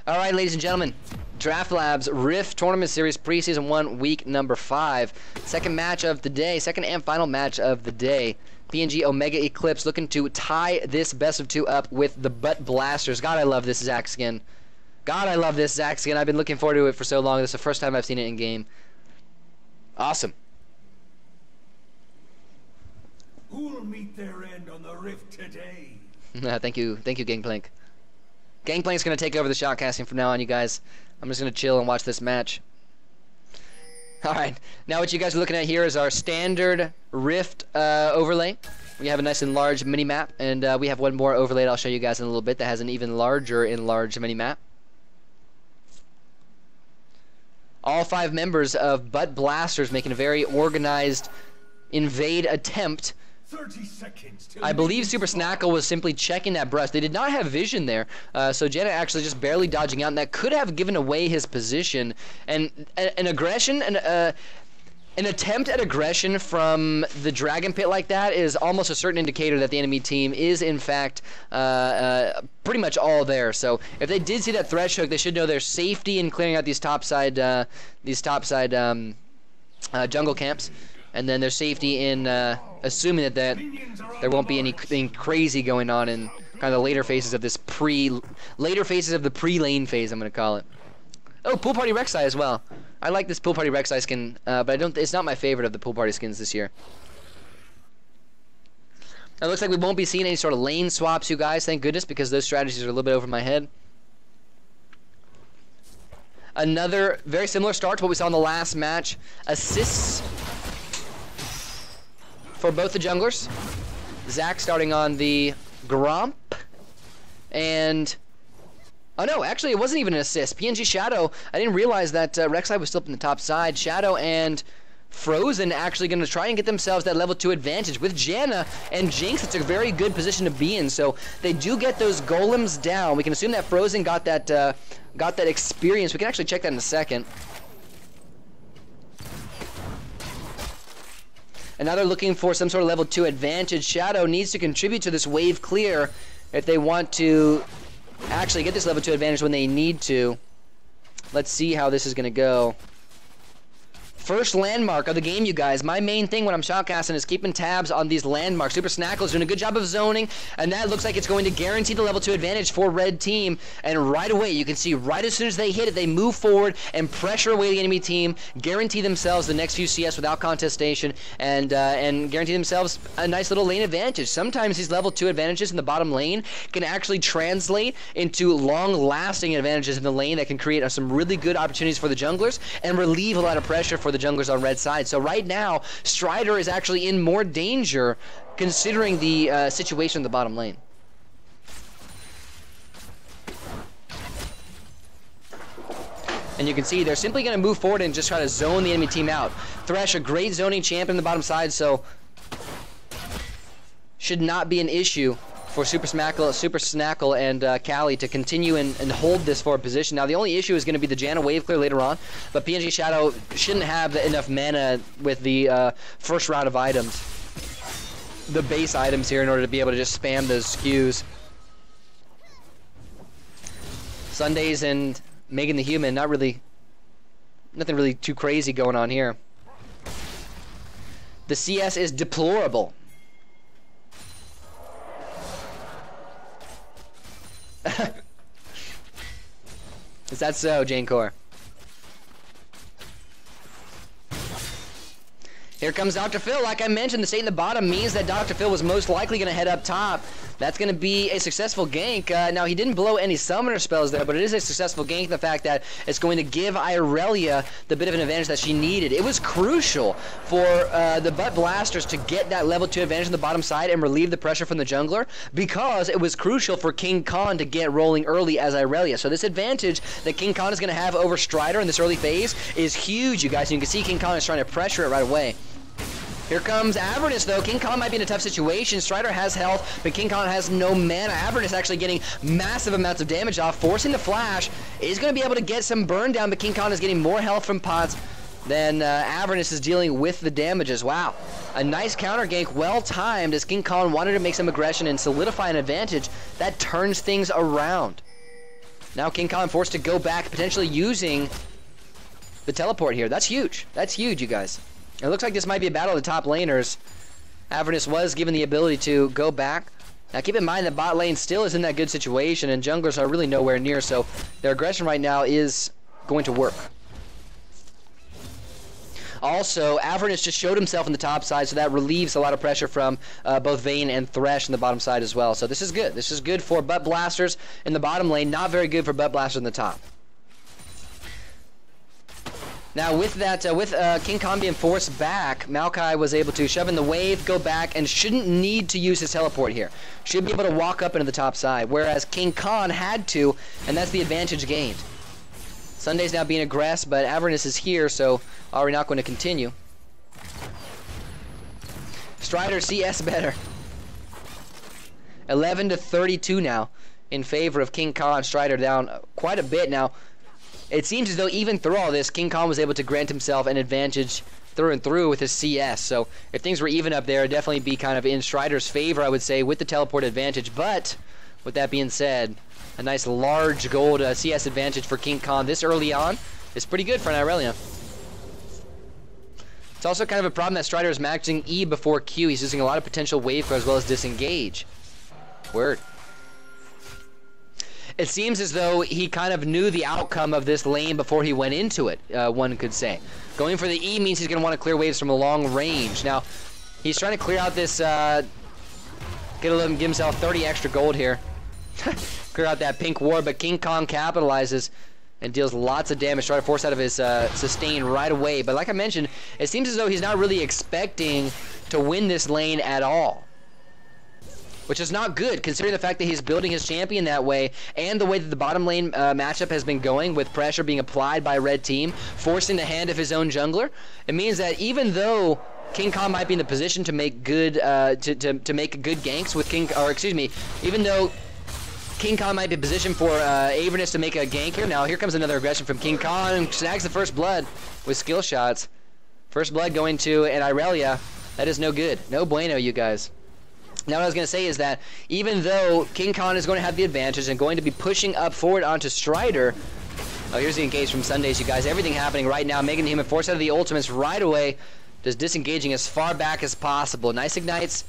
All right, ladies and gentlemen, Draft Labs Rift Tournament Series Preseason 1, Week number 5. Second match of the day, second and final match of the day. PNG Omega Eclipse looking to tie this best of 2 up with the Butt Blasters. God, I love this Zac skin. God, I love this Zac skin. I've been looking forward to it for so long. This is the first time I've seen it in game. Awesome. Who'll meet their end on the Rift today? Thank you, Gangplank. Gangplank's going to take over the shot casting from now on, you guys. I'm just going to chill and watch this match. Alright, now what you guys are looking at here is our standard Rift overlay. We have a nice enlarged mini-map, and we have one more overlay that I'll show you guys in a little bit that has an even larger enlarged mini-map. All 5 members of Butt Blasters making a very organized invade attempt. 30 seconds I believe Super Snackle was simply checking that brush. They did not have vision there, so Janet actually just barely dodging out, and that could have given away his position. And an aggression, an attempt at aggression from the Dragon Pit like that is almost a certain indicator that the enemy team is, in fact, pretty much all there. So if they did see that thresh hook, they should know their safety in clearing out these topside jungle camps, and then their safety in assuming that there won't be anything crazy going on in kind of the later phases of this the pre-lane phase, I'm going to call it. Oh, Pool Party Rek'Sai as well. I like this Pool Party Rek'Sai skin, but it's not my favorite of the Pool Party skins this year. It looks like we won't be seeing any sort of lane swaps, you guys, thank goodness, because those strategies are a little bit over my head. Another very similar start to what we saw in the last match. Assists for both the junglers. Zac starting on the Gromp, and oh no, actually it wasn't even an assist. PNG Shadow, I didn't realize that Rek'Sai was still up in the top side. Shadow and Frozen actually going to try and get themselves that level 2 advantage. With Janna and Jinx, it's a very good position to be in, so they do get those golems down. We can assume that Frozen got that experience. We can actually check that in a second. And now they're looking for some sort of level 2 advantage. Shadow needs to contribute to this wave clear if they want to actually get this level 2 advantage when they need to. Let's see how this is going to go. First landmark of the game, you guys. My main thing when I'm shotcasting is keeping tabs on these landmarks. Super Snackle is doing a good job of zoning, and that looks like it's going to guarantee the level 2 advantage for red team. And right away, you can see right as soon as they hit it, they move forward and pressure away the enemy team, guarantee themselves the next few CS without contestation, and guarantee themselves a nice little lane advantage. Sometimes these level 2 advantages in the bottom lane can actually translate into long-lasting advantages in the lane that can create some really good opportunities for the junglers and relieve a lot of pressure for the junglers on red side. So right now, Strider is actually in more danger considering the situation in the bottom lane. And you can see they're simply going to move forward and just try to zone the enemy team out. Thresh, a great zoning champ in the bottom side, so should not be an issue for Super Snackle and Callie to continue and hold this forward position. Now, the only issue is going to be the Janna wave clear later on, but PNG Shadow shouldn't have enough mana with the first round of items, the base items here, in order to be able to just spam those skews. Sundays and Megan the Human, nothing really too crazy going on here. The CS is deplorable. Is that so, Jane Core? Here comes Dr. Phil. Like I mentioned, the state in the bottom means that Dr. Phil was most likely going to head up top. That's going to be a successful gank. Now, he didn't blow any summoner spells there, but it is a successful gank in the fact that it's going to give Irelia the bit of an advantage that she needed. It was crucial for the Butt Blasters to get that level 2 advantage on the bottom side and relieve the pressure from the jungler, because it was crucial for King Khan to get rolling early as Irelia. So this advantage that King Khan is going to have over Strider in this early phase is huge, you guys. And you can see King Khan is trying to pressure it right away. Here comes Avernus, though. King Khan might be in a tough situation. Strider has health, but King Khan has no mana. Avernus actually getting massive amounts of damage off, forcing the flash. Is going to be able to get some burn down, but King Khan is getting more health from pots than Avernus is dealing with the damages. Wow. A nice counter gank, well timed, as King Khan wanted to make some aggression and solidify an advantage. That turns things around. Now King Khan forced to go back, potentially using the teleport here. That's huge. That's huge, you guys. It looks like this might be a battle of the top laners. Avernus was given the ability to go back. Now keep in mind that bot lane still is in that good situation, and junglers are really nowhere near, so their aggression right now is going to work. Also, Avernus just showed himself on the top side, so that relieves a lot of pressure from both Vayne and Thresh on the bottom side as well. So this is good. This is good for butt blasters in the bottom lane, not very good for butt blasters in the top. Now with that, King Khan being forced back, Maokai was able to shove in the wave, go back, and shouldn't need to use his teleport here. Should be able to walk up into the top side, whereas King Khan had to, and that's the advantage gained. Sunday's now being aggressed, but Avernus is here, so are we not going to continue? Strider CS better. 11 to 32 now in favor of King Khan. Strider down quite a bit now. It seems as though even through all this, King Khan was able to grant himself an advantage through and through with his CS. So if things were even up there, it'd definitely be kind of in Strider's favor, I would say, with the teleport advantage. But with that being said, a nice large gold CS advantage for King Khan this early on is pretty good for an Irelia. It's also kind of a problem that Strider is maxing E before Q. He's using a lot of potential wave as well as disengage. Word. It seems as though he kind of knew the outcome of this lane before he went into it, one could say. Going for the E means he's going to want to clear waves from a long range. Now, he's trying to clear out this, give himself 30 extra gold here. Clear out that pink ward, but King Khan capitalizes and deals lots of damage, trying to force out of his sustain right away. But like I mentioned, it seems as though he's not really expecting to win this lane at all. Which is not good, considering the fact that he's building his champion that way, and the way that the bottom lane matchup has been going, with pressure being applied by red team, forcing the hand of his own jungler. It means that even though King Khan might be in the position to make good to make good ganks with even though King Khan might be positioned for Avernus to make a gank here. Now here comes another aggression from King Khan, and snags the first blood with skill shots. First blood going to an Irelia. That is no good. No bueno, you guys. Now what I was going to say is that even though King Khan is going to have the advantage and going to be pushing up forward onto Strider, oh, here's the engage from Sundays, you guys. Everything happening right now, making him force out of the ultimates right away, just disengaging as far back as possible. Nice ignites.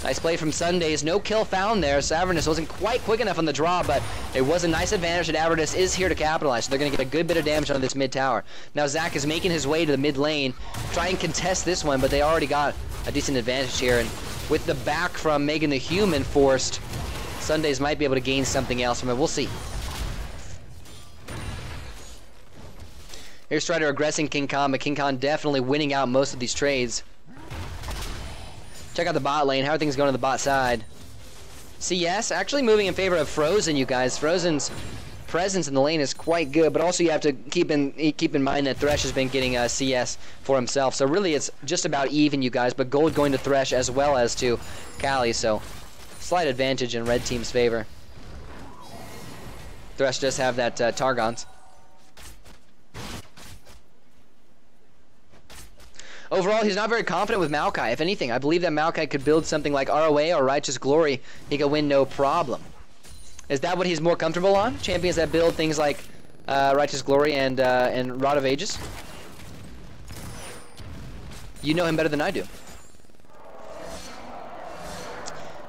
Nice play from Sundays. No kill found there. So Avernus wasn't quite quick enough on the draw, but it was a nice advantage that Avernus is here to capitalize. So they're going to get a good bit of damage on this mid tower. Now Zach is making his way to the mid lane, try and contest this one, but they already got a decent advantage here. And with the back from Megan the Human forced, Sundays might be able to gain something else from it. We'll see. Here's Strider aggressing King Khan, but King Khan definitely winning out most of these trades. Check out the bot lane. How are things going on the bot side? CS actually moving in favor of Frozen, you guys. Frozen's presence in the lane is quite good, but also you have to keep in mind that Thresh has been getting CS for himself. So really it's just about even, you guys, but gold going to Thresh as well as to Kali, so slight advantage in red team's favor. Thresh does have that Targon's. Overall, he's not very confident with Maokai. If anything, I believe that Maokai could build something like ROA or Righteous Glory. He could win no problem. Is that what he's more comfortable on? Champions that build things like Righteous Glory and Rod of Ages? You know him better than I do.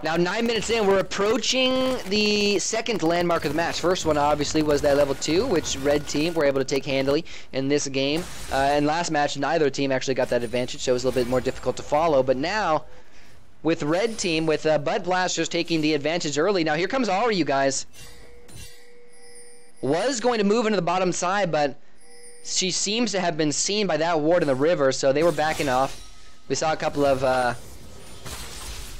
Now, 9 minutes in, we're approaching the second landmark of the match. First one, obviously, was that level 2, which red team were able to take handily in this game. And last match, neither team actually got that advantage, so it was a little bit more difficult to follow. But now, with red team, with Bud Blasters taking the advantage early. Now, here comes Ari, you guys. Was going to move into the bottom side, but she seems to have been seen by that ward in the river, so they were backing off. We saw a couple of...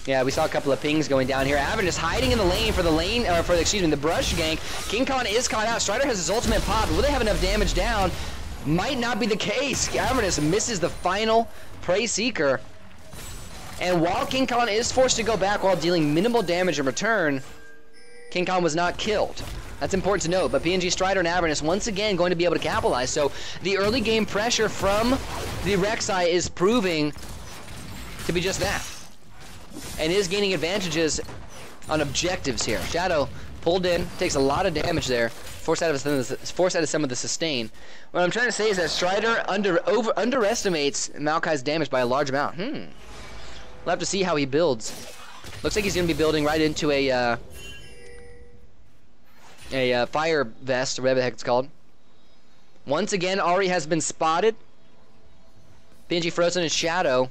yeah, we saw a couple of pings going down here. Avernus hiding in the lane for the the brush gank. King Khan is caught out. Strider has his ultimate pop. Will they have enough damage down? Might not be the case. Avernus misses the final Prey Seeker. And while King Khan is forced to go back while dealing minimal damage in return, King Khan was not killed. That's important to note, but PNG, Strider, and Avernus once again going to be able to capitalize. So the early game pressure from the Rek'Sai is proving to be just that. And is gaining advantages on objectives here. Shadow Pulled in, takes a lot of damage there. Forced out of some of the sustain. What I'm trying to say is that Strider underestimates Maokai's damage by a large amount. We'll have to see how he builds. Looks like he's going to be building right into a fire vest, or whatever the heck it's called. Once again, Ahri has been spotted. PNG Frozen and Shadow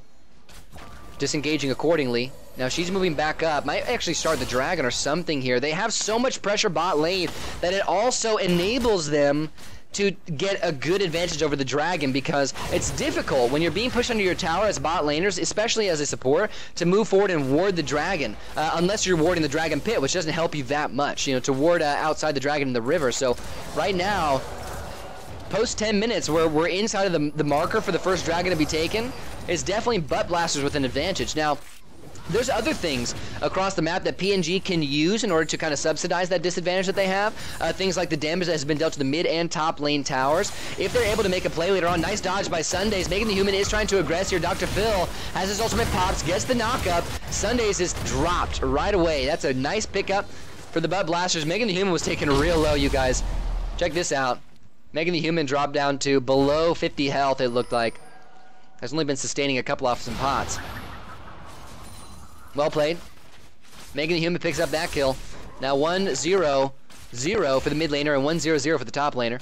disengaging accordingly. Now she's moving back up. Might actually start the dragon or something here. They have so much pressure bot lane that it also enables them to get a good advantage over the dragon, because it's difficult when you're being pushed under your tower as bot laners, especially as a support, to move forward and ward the dragon, unless you're warding the dragon pit, which doesn't help you that much, you know, to ward outside the dragon in the river. So right now, post 10 minutes, we're inside of the marker for the first dragon to be taken. It's definitely butt blasters with an advantage. Now, there's other things across the map that PNG can use in order to kind of subsidize that disadvantage that they have. Things like the damage that has been dealt to the mid and top lane towers. If they're able to make a play later on, nice dodge by Sundays. Making the Human is trying to aggress here. Dr. Phil has his ultimate pops, gets the knockup. Sundays is dropped right away. That's a nice pickup for the butt blasters. Making the Human was taken real low, you guys. Check this out. Making the Human drop down to below 50 health, it looked like. Has only been sustaining a couple off some pots. Well played. Megan the Human picks up that kill. Now 1-0-0 for the mid laner and 1-0-0 for the top laner.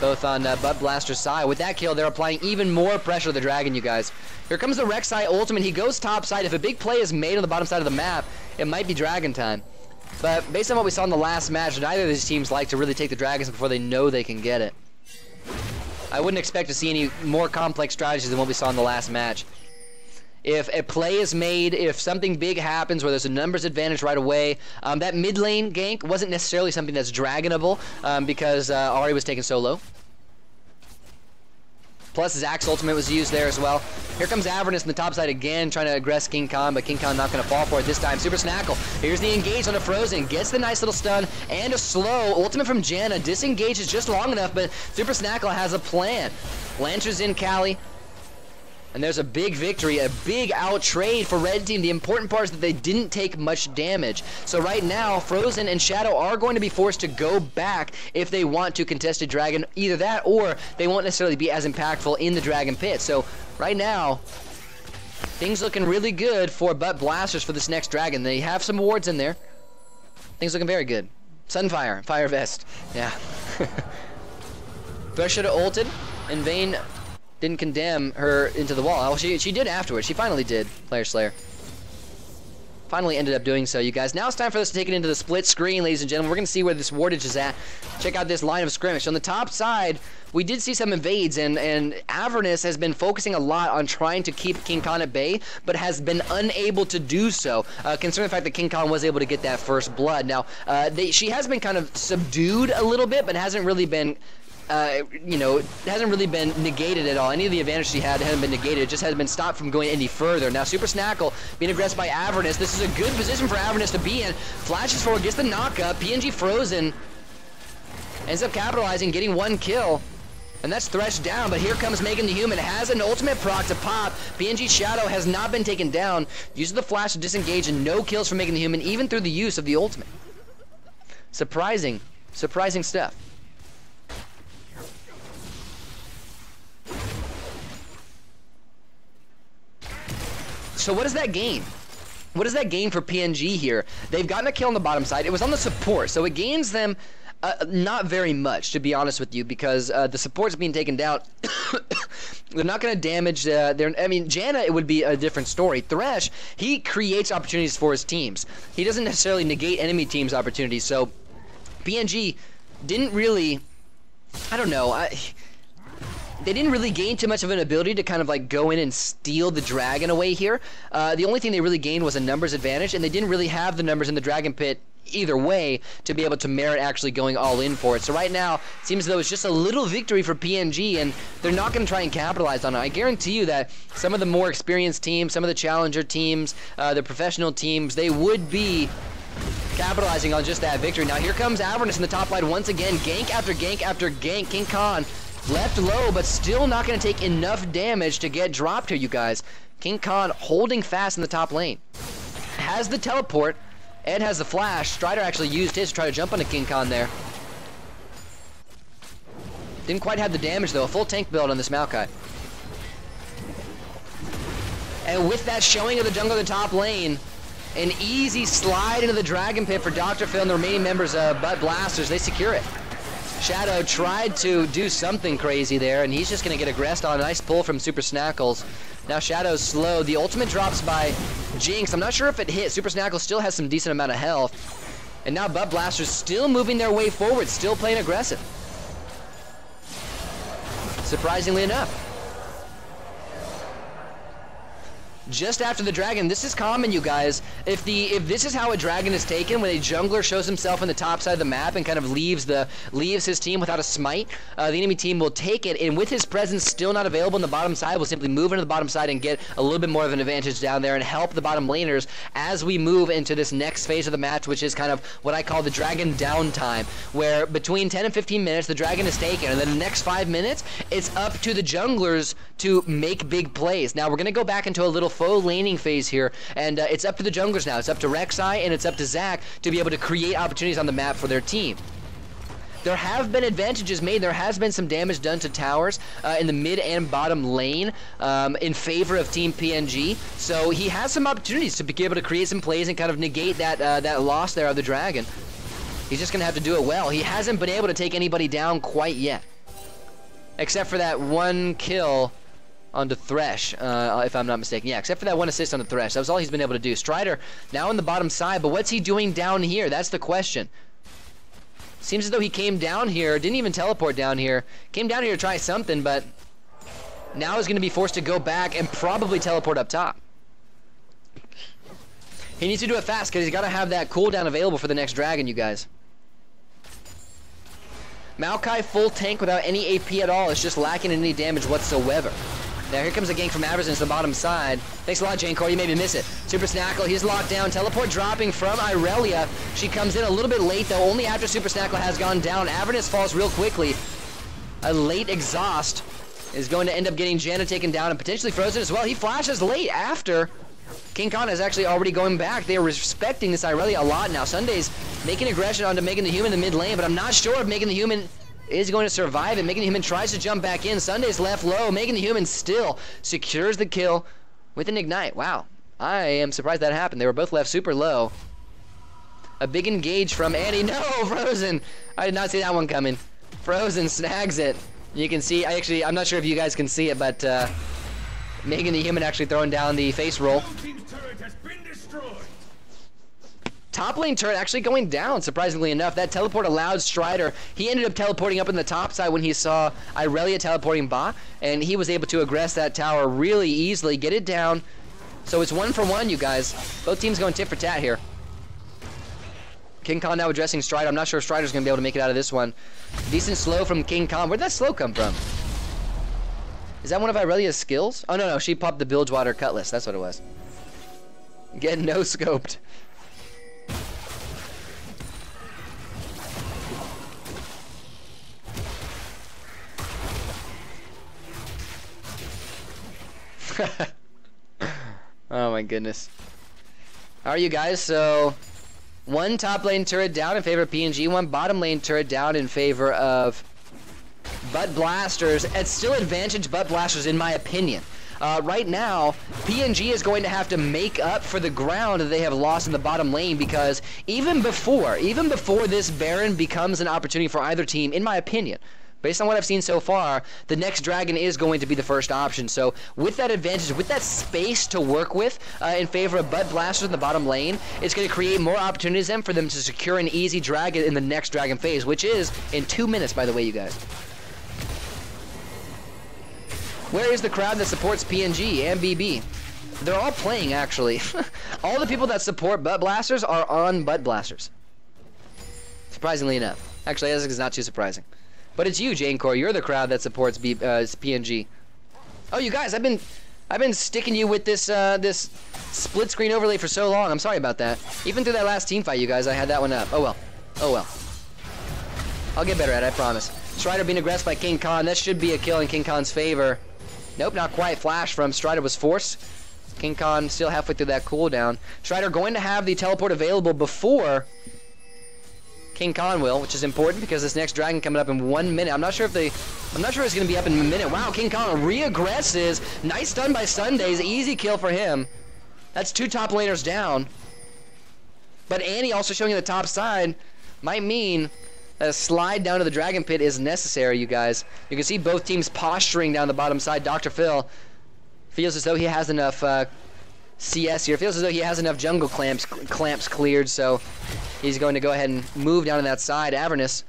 Both on Butt Blaster's side. With that kill, they're applying even more pressure to the dragon, you guys. Here comes the Rek'Sai ultimate. He goes top side. If a big play is made on the bottom side of the map, it might be dragon time. But based on what we saw in the last match, neither of these teams like to really take the dragons before they know they can get it. I wouldn't expect to see any more complex strategies than what we saw in the last match. If a play is made, if something big happens where there's a numbers advantage right away, that mid lane gank wasn't necessarily something that's dragonable because Ahri was taken so low. Plus Zack's ultimate was used there as well. Here comes Avernus on the top side again, trying to aggress King Khan, but King Khan not going to fall for it this time. Super Snackle. Here's the engage on the Frozen. Gets the nice little stun and a slow. Ultimate from Janna. Disengages just long enough, but Super Snackle has a plan. Lancers in Kali. And there's a big victory, a big out trade for Red Team. The important part is that they didn't take much damage. So right now, Frozen and Shadow are going to be forced to go back if they want to contest a dragon. Either that or they won't necessarily be as impactful in the dragon pit. So right now, things looking really good for Butt Blasters for this next dragon. They have some wards in there. Things looking very good. Sunfire, Fire Vest. Yeah. Thresh should have ulted. In vain. Didn't condemn her into the wall. Well, she did afterwards. She finally did, Player Slayer. Finally ended up doing so, you guys. Now it's time for us to take it into the split screen, ladies and gentlemen. We're going to see where this wardage is at. Check out this line of skirmish. On the top side, we did see some invades, and Avernus has been focusing a lot on trying to keep King Khan at bay, but has been unable to do so, considering the fact that King Khan was able to get that first blood. Now, she has been kind of subdued a little bit, but hasn't really been... you know, it hasn't really been negated at all. Any of the advantage she had hasn't been negated. It just hasn't been stopped from going any further. Now, Super Snackle being aggressed by Avernus. This is a good position for Avernus to be in. Flashes forward, gets the knockup. PNG Frozen ends up capitalizing, getting one kill. And that's Thresh down, but here comes Megan the Human. Has an ultimate proc to pop. PNG Shadow has not been taken down. Uses the flash to disengage, and no kills from Megan the Human, even through the use of the ultimate. Surprising stuff. So what does that gain? What does that gain for PNG here? They've gotten a kill on the bottom side. It was on the support, so it gains them not very much, to be honest with you, because the support's being taken down. They're not going to damage their... I mean, Janna, it would be a different story. Thresh, he creates opportunities for his teams. He doesn't necessarily negate enemy teams' opportunities, so PNG didn't really... I don't know... They didn't really gain too much of an ability to kind of like go in and steal the dragon away here. The only thing they really gained was a numbers advantage, and they didn't really have the numbers in the dragon pit either way to be able to merit actually going all in for it. So right now, it seems as though it's just a little victory for PNG, and they're not going to try and capitalize on it. I guarantee you that some of the more experienced teams, some of the challenger teams, the professional teams, they would be capitalizing on just that victory. Now here comes Avernus in the top line once again. Gank after gank after gank. King Khan left low, but still not going to take enough damage to get dropped here, you guys. King Khan holding fast in the top lane. Has the teleport, Ed has the flash. Strider actually used his to try to jump onto King Khan there. Didn't quite have the damage though. A full tank build on this Maokai. And with that showing of the jungle in the top lane, an easy slide into the Dragon Pit for Dr. Phil and the remaining members of Butt Blasters. They secure it. Shadow tried to do something crazy there, and he's just going to get aggressed on a nice pull from Super Snackles. Now Shadow's slow. The ultimate drops by Jinx. I'm not sure if it hit. Super Snackles still has some decent amount of health. And now Butt Blasters still moving their way forward, still playing aggressive. Surprisingly enough. Just after the dragon, this is common, you guys. If this is how a dragon is taken, when a jungler shows himself on the top side of the map and kind of leaves his team without a smite, the enemy team will take it, and with his presence still not available on the bottom side, will simply move into the bottom side and get a little bit more of an advantage down there and help the bottom laners as we move into this next phase of the match, which is kind of what I call the dragon downtime, where between 10 and 15 minutes the dragon is taken, and then the next 5 minutes it's up to the junglers to make big plays. Now we're going to go back into a little faux laning phase here, and it's up to the junglers now. It's up to Rek'Sai and it's up to Zac to be able to create opportunities on the map for their team. There have been advantages made. There has been some damage done to towers in the mid and bottom lane in favor of Team PNG. So he has some opportunities to be able to create some plays and kind of negate that loss there of the dragon. He's just going to have to do it well. He hasn't been able to take anybody down quite yet, except for that one kill onto Thresh, if I'm not mistaken. Yeah, except for that one assist on the Thresh. That was all he's been able to do. Strider now on the bottom side, but what's he doing down here? That's the question. Seems as though he came down here, didn't even teleport down here. Came down here to try something, but now he's going to be forced to go back and probably teleport up top. He needs to do it fast because he's got to have that cooldown available for the next dragon, you guys. Maokai full tank without any AP at all. It's just lacking in any damage whatsoever. Now here comes a gank from Aversons to the bottom side. Thanks a lot, Jane Core. You made me miss it. Super Snackle, he's locked down. Teleport dropping from Irelia. She comes in a little bit late, though, only after Super Snackle has gone down. Avernus falls real quickly. A late exhaust is going to end up getting Janna taken down and potentially frozen as well. He flashes late after King Khan is actually already going back. They are respecting this Irelia a lot now. Sunday's making aggression onto Megan the Human in the mid lane, but I'm not sure if Megan the Human is going to survive it. Megan the Human tries to jump back in. Sunday's left low. Megan the Human still secures the kill with an ignite. Wow. I am surprised that happened. They were both left super low. A big engage from Annie. No, Frozen. I did not see that one coming. Frozen snags it. You can see, I'm not sure if you guys can see it, but Megan the Human actually throwing down the face roll. Top lane turret actually going down, surprisingly enough. That teleport allowed Strider. He ended up teleporting up in the top side when he saw Irelia teleporting bot, and he was able to aggress that tower really easily, get it down. So it's 1 for 1, you guys. Both teams going tit for tat here. King Khan now addressing Strider. I'm not sure if Strider's going to be able to make it out of this one. Decent slow from King Khan. Where'd that slow come from? Is that one of Irelia's skills? Oh, no, she popped the Bilgewater Cutlass. That's what it was. Getting no-scoped. Oh my goodness. How are you guys? So, 1 top lane turret down in favor of PNG, 1 bottom lane turret down in favor of Butt Blasters. It's still advantage Butt Blasters in my opinion. Right now, PNG is going to have to make up for the ground that they have lost in the bottom lane, because even before this Baron becomes an opportunity for either team, in my opinion, based on what I've seen so far, the next dragon is going to be the first option. So with that advantage, with that space to work with in favor of Butt Blasters in the bottom lane, it's going to create more opportunities then for them to secure an easy dragon in the next dragon phase, which is in 2 minutes, by the way, you guys. Where is the crowd that supports PNG and BB? They're all playing, actually. All the people that support Butt Blasters are on Butt Blasters. Surprisingly enough. Actually, I think it's not too surprising. But it's you, Jane Core. You're the crowd that supports PNG. Oh, you guys, I've been sticking you with this this split screen overlay for so long. I'm sorry about that. Even through that last team fight, you guys, I had that one up. Oh well. Oh well. I'll get better at it, I promise. Strider being aggressed by King Khan. That should be a kill in King Khan's favor. Nope, not quite. Flash from Strider was forced. King Khan still halfway through that cooldown. Strider going to have the teleport available before King Khan will, which is important because this next dragon coming up in 1 minute. I'm not sure it's going to be up in a minute. Wow, King Khan re-aggresses. Nice stun by Sundays. Easy kill for him. That's 2 top laners down. But Annie also showing you the top side might mean that a slide down to the dragon pit is necessary, you guys. You can see both teams posturing down the bottom side. Dr. Phil feels as though he has enough CS here. Feels as though he has enough jungle clamps cleared, so he's going to go ahead and move down to that side. Avernus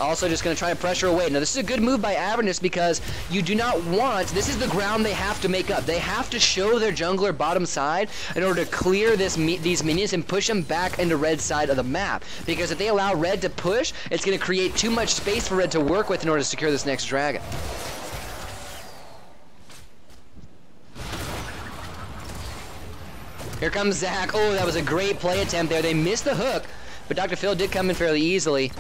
also just going to try and pressure away. Now, this is a good move by Avernus because you do not want... This is the ground they have to make up. They have to show their jungler bottom side in order to clear these minions and push them back into red side of the map. Because if they allow red to push, it's going to create too much space for red to work with in order to secure this next dragon. Here comes Zach. Oh, that was a great play attempt there. They missed the hook, but Dr. Phil did come in fairly easily.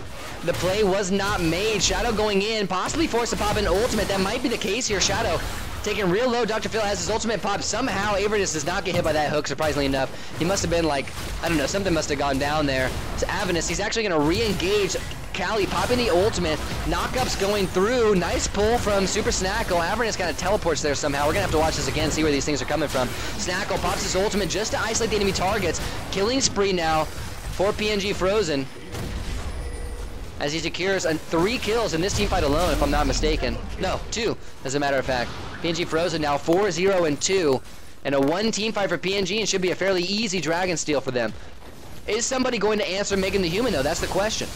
The play was not made. Shadow going in, possibly forced to pop an ultimate. That might be the case here. Shadow taking real low. Dr. Phil has his ultimate pop. Somehow, Avernus does not get hit by that hook, surprisingly enough. He must have been like, I don't know, something must have gone down there. It's Avernus. He's actually going to re-engage Callie, popping the ultimate. Knockups going through. Nice pull from Super Snackle. Avernus kind of teleports there somehow. We're going to have to watch this again, see where these things are coming from. Snackle pops his ultimate just to isolate the enemy targets. Killing spree now for PNG Frozen, as he secures 3 kills in this team fight alone, if I'm not mistaken. No, 2, as a matter of fact. PNG Frozen now 4-0-2, and a 1 team fight for PNG, and should be a fairly easy dragon steal for them. Is somebody going to answer Megan the Human, though? That's the question.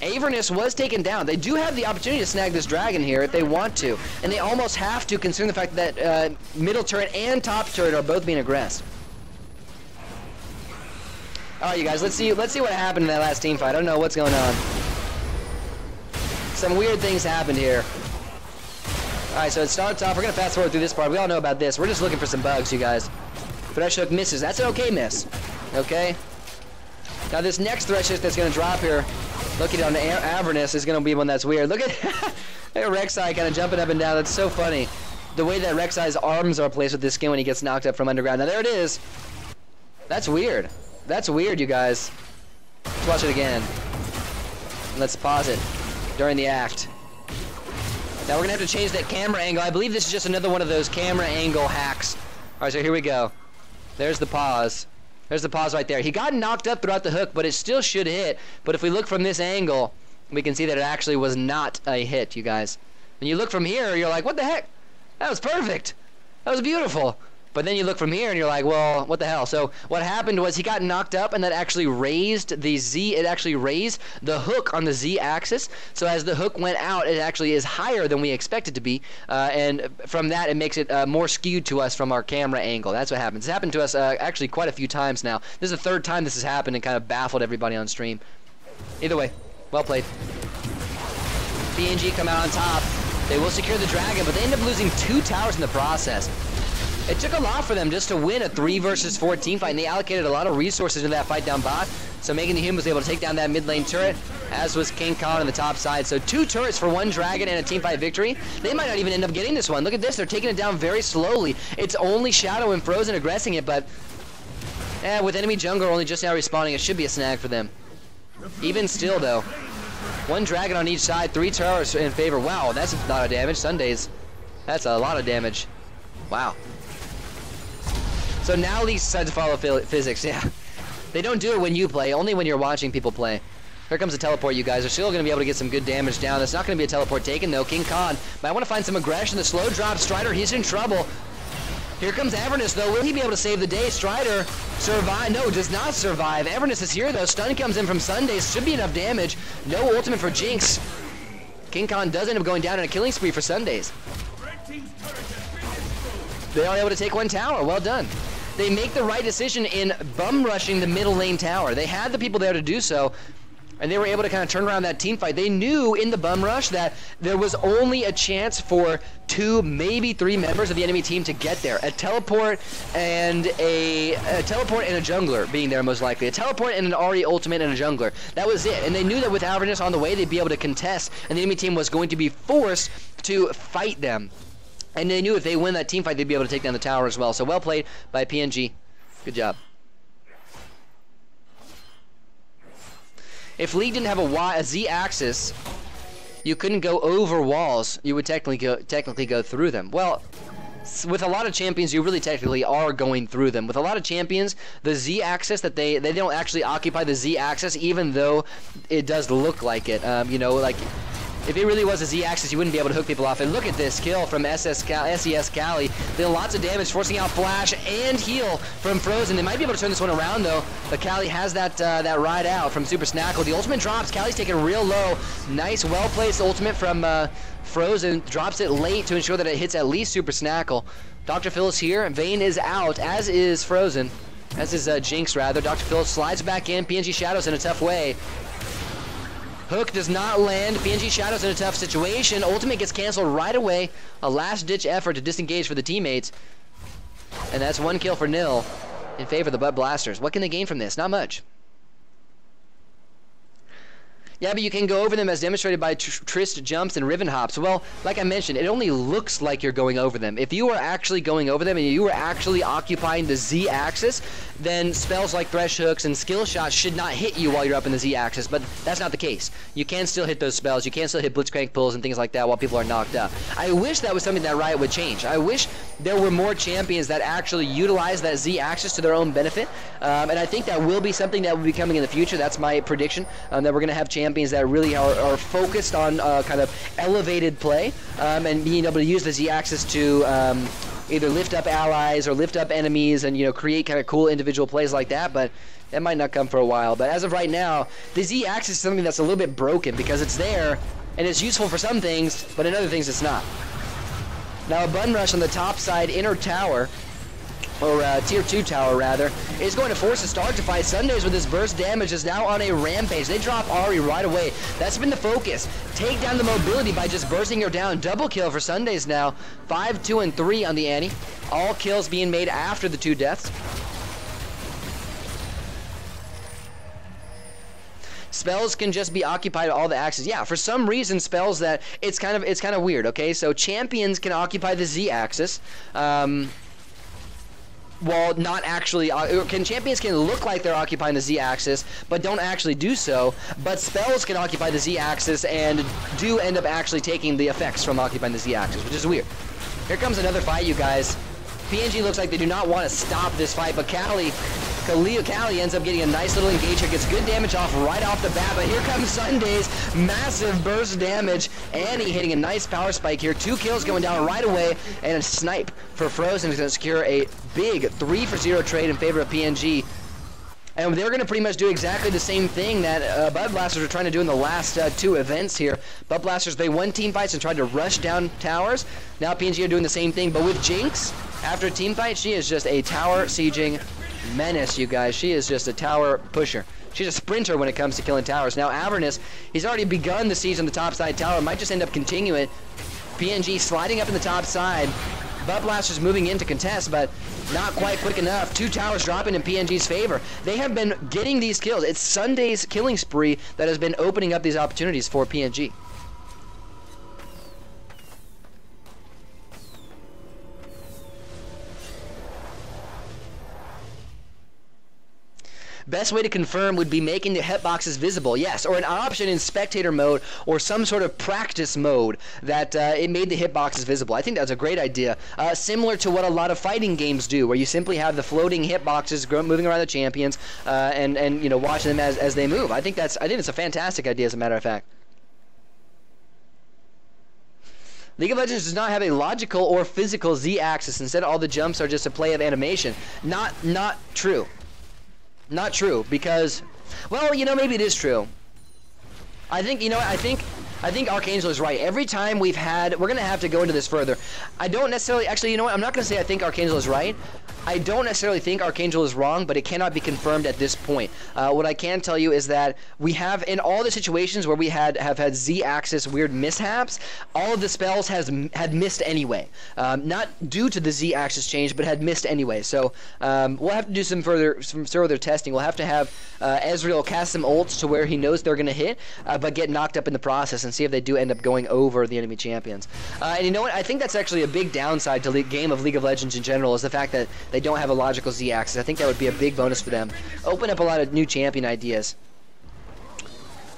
Avernus was taken down. They do have the opportunity to snag this dragon here if they want to, and they almost have to, considering the fact that middle turret and top turret are both being aggressed. All right, you guys, let's see what happened in that last team fight. I don't know what's going on. Some weird things happened here. All right, so it starts off. We're gonna fast forward through this part. We all know about this. We're just looking for some bugs, you guys. Thresh hook misses. That's an okay miss. Okay. Now this next thresh hook that's gonna drop here, looking on the Avernus, is gonna be one that's weird. Look at Rek'Sai kind of jumping up and down. That's so funny. The way that Rek'Sai's arms are placed with this skin when he gets knocked up from underground. Now there it is. That's weird. That's weird, you guys. Let's watch it again. Let's pause it during the act. Now we're gonna have to change that camera angle. I believe this is just another one of those camera angle hacks. All right, so here we go. There's the pause. There's the pause right there. He got knocked up throughout the hook, but it still should hit. But if we look from this angle, we can see that it actually was not a hit, you guys. When you look from here, you're like, what the heck? That was perfect. That was beautiful. But then you look from here and you're like, well, what the hell? So what happened was he got knocked up, and that actually raised the Z. It actually raised the hook on the Z axis. So as the hook went out, it actually is higher than we expect it to be. And from that, it makes it more skewed to us from our camera angle. That's what happens. It's happened to us actually quite a few times now. This is the 3rd time this has happened and kind of baffled everybody on stream. Either way, well played. PNG come out on top. They will secure the dragon, but they end up losing 2 towers in the process. It took a lot for them just to win a 3 versus 4 team fight, and they allocated a lot of resources into that fight down bot. So Megan the Human was able to take down that mid lane turret, as was King Khan on the top side. So 2 turrets for 1 dragon and a team fight victory. They might not even end up getting this one. Look at this, they're taking it down very slowly. It's only Shadow and Frozen aggressing it, but with enemy jungler only just now respawning, it should be a snag for them. Even still, though, 1 dragon on each side, 3 towers in favor. Wow, that's a lot of damage. Sundays, that's a lot of damage. Wow. So now League decides to follow physics, yeah. They don't do it when you play, only when you're watching people play. Here comes the teleport, you guys. They're still going to be able to get some good damage down. That's not going to be a teleport taken, though. King Khan might want to find some aggression. The slow drop, Strider, he's in trouble. Here comes Avernus, though. Will he be able to save the day? Strider survive. No, does not survive. Avernus is here, though. Stun comes in from Sundays. Should be enough damage. No ultimate for Jinx. King Khan does end up going down in a killing spree for Sundays. They are able to take 1 tower. Well done. They make the right decision in bum rushing the middle lane tower. They had the people there to do so, and they were able to kind of turn around that team fight. They knew in the bum rush that there was only a chance for 2, maybe 3 members of the enemy team to get there. A teleport and a jungler being there most likely. A teleport and an Ahri ultimate and a jungler. That was it. And they knew that with Avernus on the way, they'd be able to contest, and the enemy team was going to be forced to fight them. And they knew if they win that team fight, they'd be able to take down the tower as well. So well played by PNG. Good job. If League didn't have a Z-axis, you couldn't go over walls. You would technically go through them. Well, with a lot of champions, you really technically are going through them. With a lot of champions, the Z-axis, that they don't actually occupy the Z-axis, even though it does look like it. You know, like, if it really was a Z-axis, you wouldn't be able to hook people off. And look at this kill from SES Cali. Did lots of damage, forcing out flash and heal from Frozen. They might be able to turn this one around, though. But Cali has that ride out from Super Snackle. The ultimate drops. Cali's taken real low. Nice, well-placed ultimate from Frozen. Drops it late to ensure that it hits at least Super Snackle. Dr. Phil is here. Vayne is out, as is Frozen. As is Jinx, rather. Dr. Phil slides back in. PNG Shadows in a tough way. Hook does not land. PNG Shadow's in a tough situation. Ultimate gets canceled right away. A last-ditch effort to disengage for the teammates. And that's one kill for nil in favor of the Bud Blasters. What can they gain from this? Not much. Yeah, but you can go over them as demonstrated by Trist jumps and Riven hops. Well, like I mentioned, it only looks like you're going over them. If you are actually going over them and you are actually occupying the Z-axis, then spells like Thresh Hooks and Skill Shots should not hit you while you're up in the Z-axis, but that's not the case. You can still hit those spells. You can still hit Blitzcrank pulls and things like that while people are knocked up. I wish that was something that Riot would change. I wish there were more champions that actually utilize that Z-axis to their own benefit, and I think that will be something that will be coming in the future. That's my prediction, that we're going to have champions that really are focused on kind of elevated play, and being able to use the Z-axis to either lift up allies or lift up enemies and, you know, create kind of cool individual plays like that, but that might not come for a while. But as of right now, the Z-axis is something that's a little bit broken because it's there and it's useful for some things, but in other things it's not. Now a button rush on the top side inner tower, or tier 2 tower rather, is going to force a start to fight. Sundays with his burst damage is now on a rampage. They drop Ari right away. That's been the focus. Take down the mobility by just bursting her down. Double kill for Sundays now. 5, 2, and 3 on the Annie. All kills being made after the 2 deaths. Spells can just be occupied at all the axes. Yeah, for some reason spells that it's kind of weird, okay? So champions can occupy the Z axis. Well, not actually, champions can look like they're occupying the Z-axis, but don't actually do so, but spells can occupy the Z-axis and do end up actually taking the effects from occupying the Z-axis, which is weird. Here comes another fight, you guys. PNG looks like they do not want to stop this fight, but Cali ends up getting a nice little engage here, gets good damage off right off the bat, but here comes Sundays, massive burst damage. Annie hitting a nice power spike here, 2 kills going down right away, and a snipe for Frozen is going to secure a big 3-for-0 trade in favor of PNG. And they're going to pretty much do exactly the same thing that Bud Blasters were trying to do in the last 2 events here. Bud Blasters, they won team fights and tried to rush down towers. Now PNG are doing the same thing, but with Jinx, after a team fight, she is just a tower sieging menace, you guys. She is just a tower pusher. She's a sprinter when it comes to killing towers. Now Avernus, he's already begun the siege on the top side tower. Might just end up continuing. PNG sliding up in the top side. Bud Blasters moving in to contest, but not quite quick enough. 2 towers dropping in PNG's favor. They have been getting these kills. It's Sunday's killing spree that has been opening up these opportunities for PNG. Best way to confirm would be making the hitboxes visible, yes, or an option in spectator mode or some sort of practice mode that it made the hitboxes visible. I think that's a great idea, similar to what a lot of fighting games do, where you simply have the floating hitboxes moving around the champions and you know, watching them as they move. I think it's a fantastic idea, as a matter of fact. League of Legends does not have a logical or physical Z-axis. Instead, all the jumps are just a play of animation. Not true. Not true, because, well, you know, maybe it is true. I think, you know, I think Archangel is right. Every time we've had, we're going to have to go into this further. I don't necessarily, actually, you know what, I'm not going to say I think Archangel is right. I don't necessarily think Archangel is wrong, but it cannot be confirmed at this point. What I can tell you is that we have, in all the situations where we have had Z-axis weird mishaps, all of the spells had missed anyway. Not due to the Z-axis change, but had missed anyway. So we'll have to do some further testing. We'll have to have Ezreal cast some ults to where he knows they're going to hit, but get knocked up in the process and see if they do end up going over the enemy champions. And you know what? I think that's actually a big downside to the game of League of Legends in general, is the fact that they don't have a logical Z-axis. I think that would be a big bonus for them. Open up a lot of new champion ideas.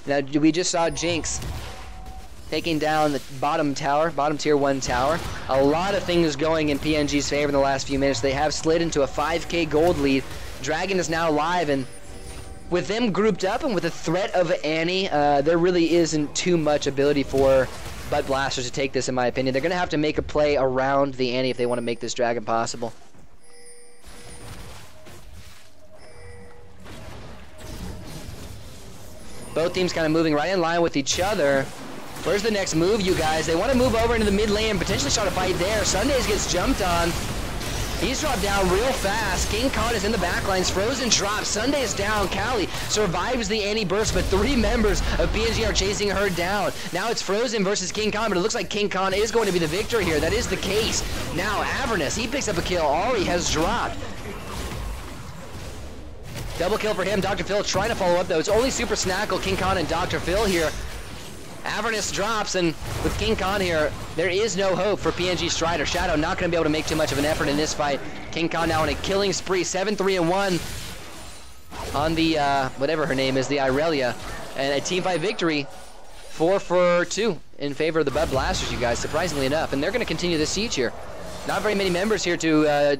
Now, we just saw Jinx taking down the bottom tier 1 tower. A lot of things going in PNG's favor in the last few minutes. They have slid into a 5k gold lead. Dragon is now live, and with them grouped up and with the threat of Annie, there really isn't too much ability for Bud Blasters to take this, in my opinion. They're going to have to make a play around the Annie if they want to make this Dragon possible. Both teams kind of moving right in line with each other. Where's the next move, you guys? They want to move over into the mid lane and potentially start a fight there. Sundays gets jumped on. He's dropped down real fast. King Khan is in the backlines. Frozen drops. Sunday's down. Callie survives the Annie burst, but 3 members of PNG are chasing her down. Now it's Frozen versus King Khan, but it looks like King Khan is going to be the victor here. That is the case. Now Avernus, he picks up a kill. Ari has dropped. Double kill for him. Dr. Phil trying to follow up, though. It's only Super Snackle, King Khan, and Dr. Phil here. Avernus drops, and with King Khan here, there is no hope for PNG Strider. Shadow not going to be able to make too much of an effort in this fight. King Khan now on a killing spree, 7-3-1 on the, whatever her name is, the Irelia. And a team fight victory, 4-for-2 in favor of the Bud Blasters, you guys, surprisingly enough. And they're going to continue this siege here. Not very many members here to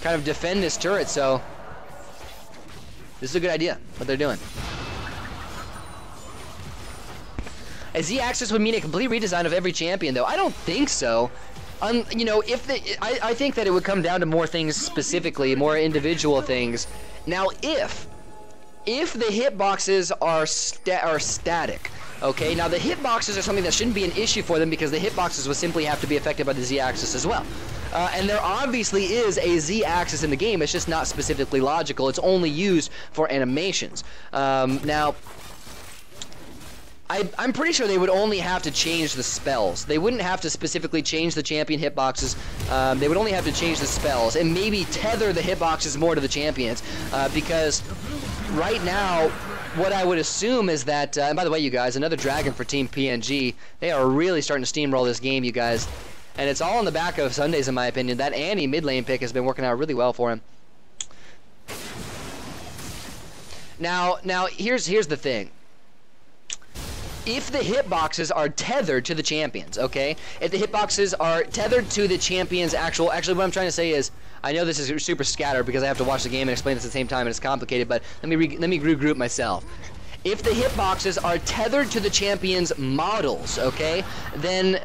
kind of defend this turret, so this is a good idea, what they're doing. A Z-axis would mean a complete redesign of every champion, though. I don't think so. You know, I think that it would come down to more things specifically, more individual things. Now, if the hitboxes are static, okay? Now, the hitboxes are something that shouldn't be an issue for them because the hitboxes would simply have to be affected by the Z-axis as well. And there obviously is a Z-axis in the game. It's just not specifically logical. It's only used for animations. Now, I'm pretty sure they would only have to change the spells. They wouldn't have to specifically change the champion hitboxes. They would only have to change the spells and maybe tether the hitboxes more to the champions. Because right now, what I would assume is that, and by the way, you guys, another dragon for Team PNG. They are really starting to steamroll this game, you guys. And it's all on the back of Sundays, in my opinion. That Annie mid lane pick has been working out really well for him. Now here's the thing. If the hitboxes are tethered to the champions, okay? If the hitboxes are tethered to the champions' actually what I'm trying to say is, I know this is super scattered because I have to watch the game and explain this at the same time and it's complicated, but let me regroup myself. If the hitboxes are tethered to the champions' models, okay, then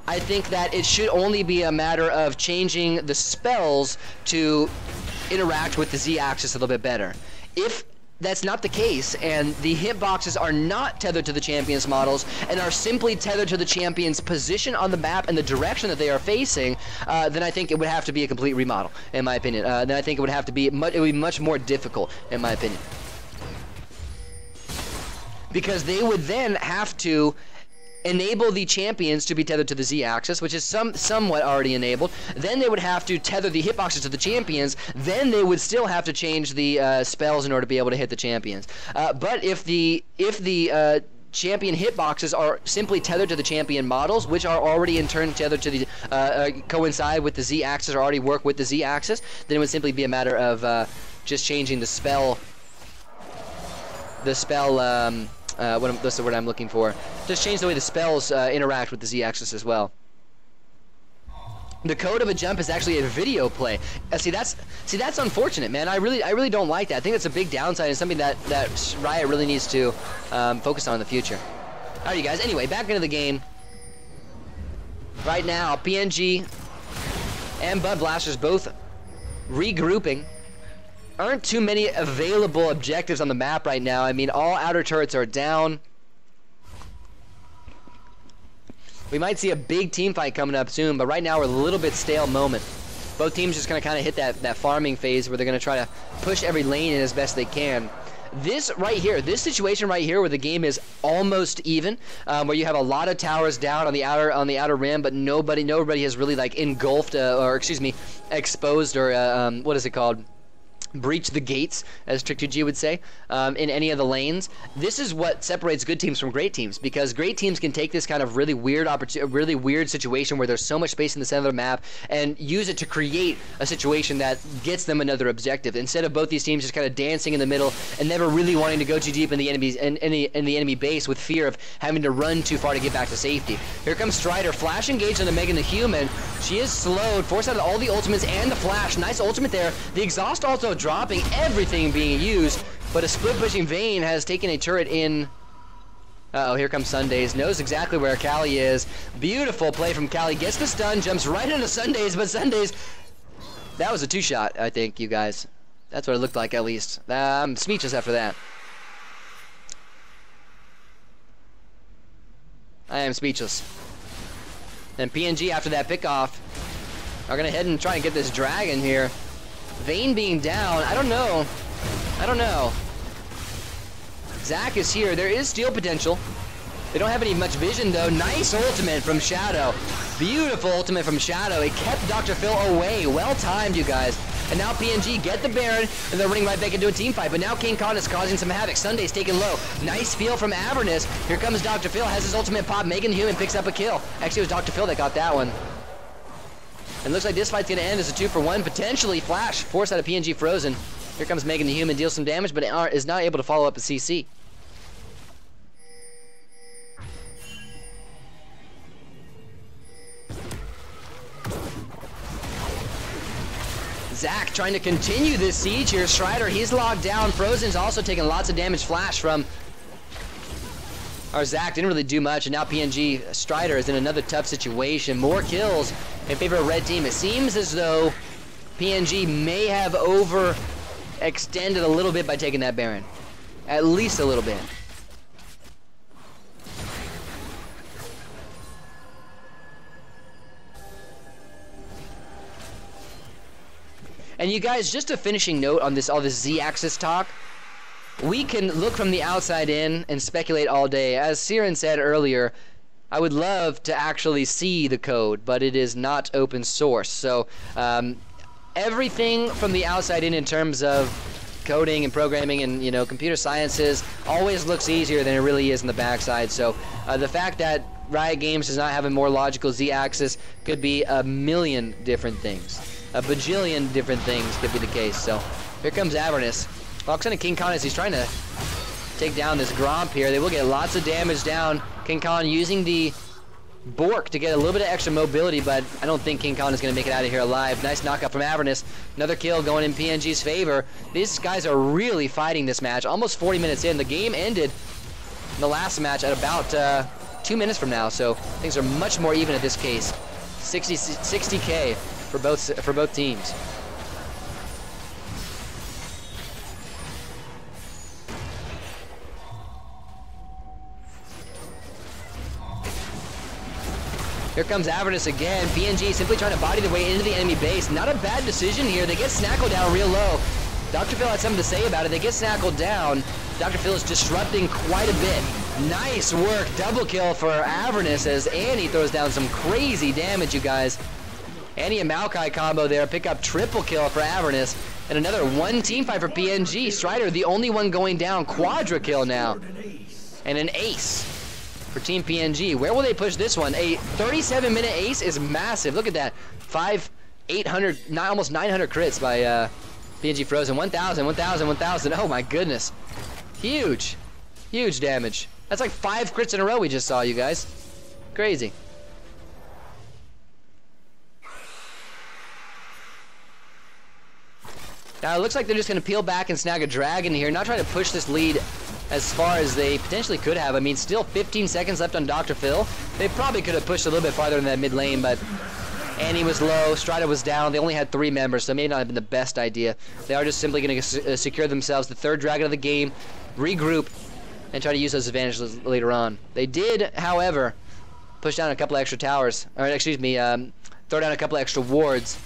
I think that it should only be a matter of changing the spells to interact with the Z-axis a little bit better. If that's not the case, and the hitboxes are not tethered to the champion's models and are simply tethered to the champion's position on the map and the direction that they are facing, then I think it would have to be a complete remodel, in my opinion. Then I think it would have to be much more difficult, in my opinion, because they would then have to enable the champions to be tethered to the Z-axis, which is somewhat already enabled. Then they would have to tether the hitboxes to the champions. Then they would still have to change the spells in order to be able to hit the champions. But if the champion hitboxes are simply tethered to the champion models, which are already in turn tethered to the coincide with the Z-axis or already work with the Z-axis, then it would simply be a matter of just changing the spell. What's the word I'm looking for? Just change the way the spells interact with the Z-axis as well. The code of a jump is actually a video play. See, that's unfortunate, man. I really don't like that. I think that's a big downside and something that Riot really needs to focus on in the future. All right, you guys. Anyway, back into the game. Right now, PNG and Bud Blasters both regrouping. Aren't too many available objectives on the map right now. I mean, all outer turrets are down. We might see a big team fight coming up soon, but right now we're a little bit stale moment. Both teams just going to kind of hit that farming phase where they're going to try to push every lane in as best they can. This right here, this situation right here where the game is almost even, where you have a lot of towers down on the outer rim, but nobody has really like engulfed or excuse me, exposed or what is it called? Breach the gates, as Trick2G would say, in any of the lanes. This is what separates good teams from great teams, because great teams can take this kind of really weird situation where there's so much space in the center of the map and use it to create a situation that gets them another objective. Instead of both these teams just kind of dancing in the middle and never really wanting to go too deep in the enemy base with fear of having to run too far to get back to safety. Here comes Strider, flash engaged on the Megan the Human. She is slowed, forced out of all the ultimates and the flash. Nice ultimate there. The exhaust also dropping, everything being used, but a split pushing Vayne has taken a turret in. Uh-oh, here comes Sundays. Knows exactly where Callie is. Beautiful play from Callie. Gets the stun, jumps right into Sundays, but Sundays... That was a two-shot, I think, you guys. That's what it looked like, at least. I'm speechless after that. I am speechless. And PNG, after that pickoff, are going to head and try and get this dragon here. Vayne being down, I don't know. Zach is here. There is steal potential. They don't have any much vision, though. Nice ultimate from Shadow. Beautiful ultimate from Shadow. It kept Dr. Phil away. Well timed, you guys. And now PNG get the Baron, and they're running right back into a team fight. But now King Khan is causing some havoc. Sunday's taken low. Nice feel from Avernus. Here comes Dr. Phil. Has his ultimate pop. Megan the Human picks up a kill. Actually, it was Dr. Phil that got that one. And looks like this fight's going to end as a 2-for-1, potentially. Flash, force out of PNG Frozen. Here comes Megan the Human, deals some damage, but is not able to follow up a CC. Zach trying to continue this siege here. Strider, he's locked down. Frozen's also taking lots of damage. Flash from... Our Zach didn't really do much, and now PNG Strider is in another tough situation. More kills in favor of Red Team. It seems as though PNG may have overextended a little bit by taking that Baron. At least a little bit. And you guys, just a finishing note on all this Z-axis talk. We can look from the outside in and speculate all day. As Siren said earlier, I would love to actually see the code, but it is not open source. So everything from the outside in terms of coding and programming and computer sciences always looks easier than it really is in the backside. So the fact that Riot Games does not have a more logical Z-axis could be a million different things. A bajillion different things could be the case. So here comes Avernus. Walks into King Khan as he's trying to take down this Gromp here. They will get lots of damage down. King Khan using the Bork to get a little bit of extra mobility, but I don't think King Khan is going to make it out of here alive. Nice knockout from Avernus. Another kill going in PNG's favor. These guys are really fighting this match. Almost 40 minutes in. The game ended in the last match at about 2 minutes from now, so things are much more even at this case. 60K for both teams. Here comes Avernus again. PNG simply trying to body their way into the enemy base. Not a bad decision here. They get Snackle down real low. Dr. Phil had something to say about it. They get Snackle down. Dr. Phil is disrupting quite a bit. Nice work. Double kill for Avernus as Annie throws down some crazy damage, you guys. Annie and Maokai combo there. Pick up triple kill for Avernus. And another one team fight for PNG. Strider, the only one going down. Quadra kill now. And an ace for Team PNG. Where will they push this one? A 37-minute ace is massive. Look at that. 800, almost 900 crits by PNG Frozen. 1,000, 1,000, 1,000. Oh my goodness. Huge. Huge damage. That's like 5 crits in a row we just saw, you guys. Crazy. Now it looks like they're just going to peel back and snag a dragon here. Not trying to push this lead as far as they potentially could have. I mean, still 15 seconds left on Dr. Phil. They probably could have pushed a little bit farther in that mid lane, but Annie was low, Strider was down. They only had 3 members, so it may not have been the best idea. They are just simply going to secure themselves the 3rd dragon of the game, regroup, and try to use those advantages later on. They did, however, push down a couple extra towers, or excuse me, throw down a couple extra wards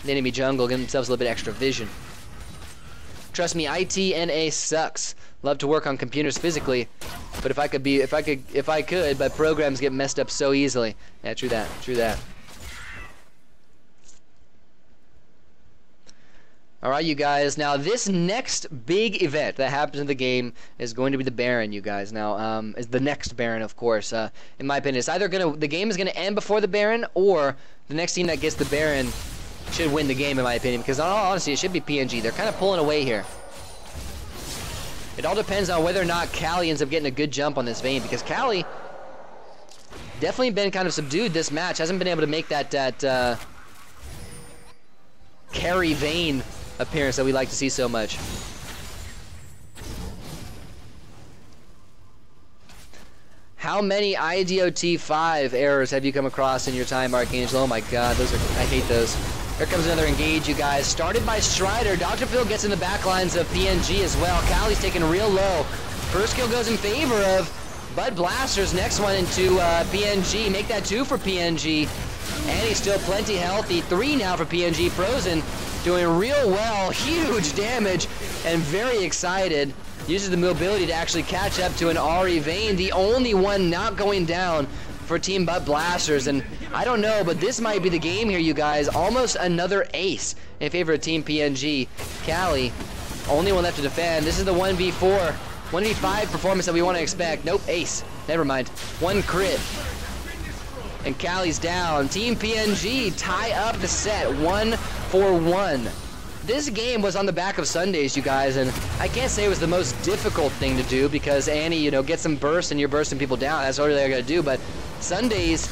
the enemy jungle, give themselves a little bit extra vision. Trust me, ITNA sucks. Love to work on computers physically, but if I could, but programs get messed up so easily. Yeah, true that. True that. Alright, you guys, now this next big event that happens in the game is going to be the Baron, you guys. Now, is the next Baron, of course. In my opinion, it's either the game is gonna end before the Baron, or the next team that gets the Baron should win the game, in my opinion, because in all honesty, it should be PNG. They're kind of pulling away here. It all depends on whether or not Callie ends up getting a good jump on this Vayne, because Callie definitely been kind of subdued this match. Hasn't been able to make that carry Vayne appearance that we like to see so much. How many IDOT5 errors have you come across in your time, Archangel? Oh my god, I hate those. Here comes another engage, you guys. Started by Strider. Dr. Phil gets in the back lines of PNG as well. Callie's taken real low. First kill goes in favor of Bud Blasters. Next one into PNG. Make that 2 for PNG. And he's still plenty healthy. 3 now for PNG. Frozen doing real well. Huge damage and very excited. Uses the mobility to actually catch up to an Ari Vayne. The only one not going down for Team Bud Blasters. And I don't know, but this might be the game here, you guys. Almost another ace in favor of Team PNG. Callie, only one left to defend. This is the 1v4, 1v5 performance that we want to expect. Nope, ace. Never mind. 1 crit. And Callie's down. Team PNG tie up the set 1-1. This game was on the back of Sundays, you guys, and I can't say it was the most difficult thing to do because Annie, you know, gets some bursts and you're bursting people down. That's all they're going to do, but Sundays,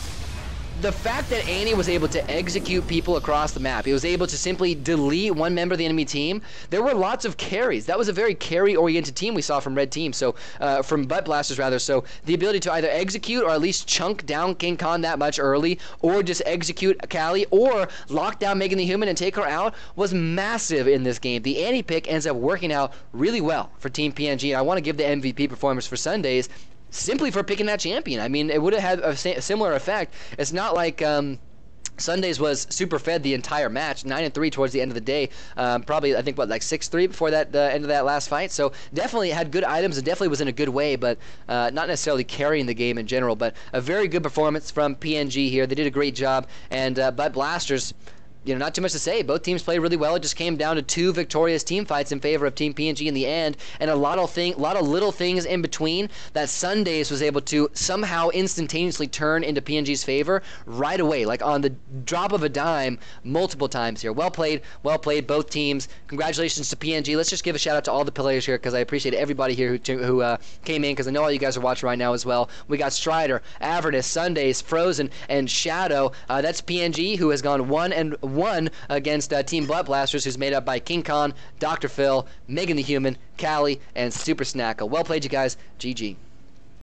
the fact that Annie was able to execute people across the map, he was able to simply delete one member of the enemy team, there were lots of carries. That was a very carry-oriented team we saw from Red Team, so from Butt Blasters rather, so the ability to either execute or at least chunk down King Khan that much early, or just execute Callie, or lock down Megan the Human and take her out was massive in this game. The Annie pick ends up working out really well for Team PNG, and I want to give the MVP performance for Sundays simply for picking that champion. I mean, it would have had a similar effect. It's not like Sundays was super fed the entire match, 9-3 towards the end of the day. Probably, I think, what, like 6-3 before that end of that last fight. So definitely had good items and definitely was in a good way, but not necessarily carrying the game in general. But a very good performance from PNG here. They did a great job, and Bud Blasters, you know, not too much to say. Both teams played really well. It just came down to 2 victorious team fights in favor of Team PNG in the end, and a lot of little things in between that Sundays was able to somehow instantaneously turn into PNG's favor right away, like on the drop of a dime, multiple times here. Well played, both teams. Congratulations to PNG. Let's just give a shout out to all the players here because I appreciate everybody here who came in, because I know all you guys are watching right now as well. We got Strider, Avernus, Sundays, Frozen, and Shadow. That's PNG, who has gone 1-1 against Team Butt Blasters, who's made up by King Khan, Dr. Phil, Megan the Human, Callie, and Super Snackle. Well played, you guys. GG.